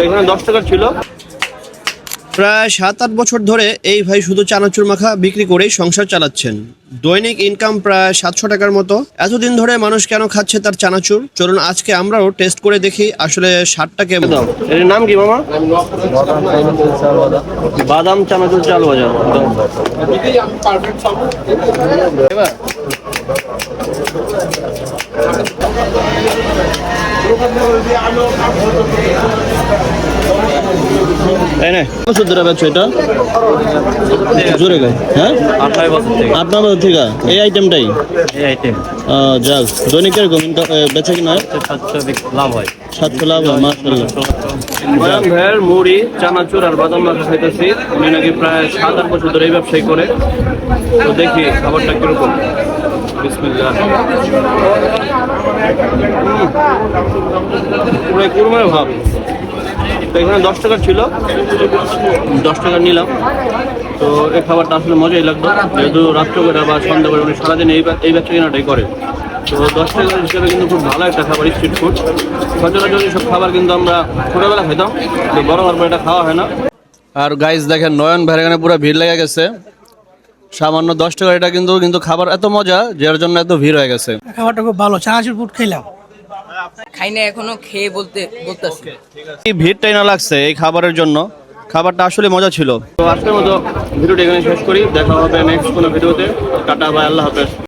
এখানে 10 টাকা ছিল। প্রায় 7-8 বছর ধরে এই ভাই শুধু চানাচুর মাখা বিক্রি করেই সংসার চালাচ্ছেন। দৈনিক ইনকাম প্রায় 700 টাকার মতো। এতদিন ধরে মানুষ কেন খাচ্ছে তার চানাচুর? চলুন আজকে আমরাও টেস্ট করে দেখি আসলে স্বাদটা কেমন। এর নাম কি মামা? বাদাম চানাচুর চাল ভাজা। বছর ধরে বেচছো এটা? জোরে গাই। হ্যাঁ, 8 বছর থেকে। 8 বছর থেকে এই আইটেমটাই। এই আইটেম যাক, দৈনিক এরকম বেচা কিনা 700 লাভ হয়। 700 লাভ হয়, মাশাআল্লাহ। নয়ন ভাইয়ের মুড়ি চানাচুর আর বাদাম মাখা খাইতেছি। উনি নাকি প্রায় 7-8 বছর ধরে এই ব্যবসায়ী করে। তো দেখি খাবারটা কিরকম। বিসমিল্লাহ। পুরো কুরমার ভাব। তো এখানে 10 টাকা ছিল, 10 টাকা নিলাম। তো এই খাবারটা আসলে মজাই লাগতো, যেহেতু রাত্রবেলা বা সন্ধ্যা করে উনি সারাদিন এই ব্যবসা কেনাটাই করে। তো 10 টাকার হিসেবে কিন্তু খুব ভালো একটা খাবার, স্ট্রিট ফুড। সচরাচর এইসব খাবার কিন্তু আমরা ছোটোবেলা খেতাম, তো বড় হওয়ার পর এটা খাওয়া হয় না। আর গাইস দেখেন, নয়ন ভাইয়ের এখানে পুরো ভিড় লেগে গেছে। সামান্য 10 টাকা এটা কিন্তু খাবার এত মজা, যার জন্য এত ভিড় হয়ে গেছে। খাবারটা খুব ভালো, চানাচুর পুট খেলাম। খাই না এখনো, খেয়ে বলতেছি। এই ভিড়টাই না লাগছে এই খাবারের জন্য। খাবারটা আসলে মজা ছিল। তো আজকের মতো ভিডিওটি এখানে শেষ করি। দেখা হবে নেক্সট কোনো ভিডিওতে। টাটা, বাই, আল্লাহ হাফেজ।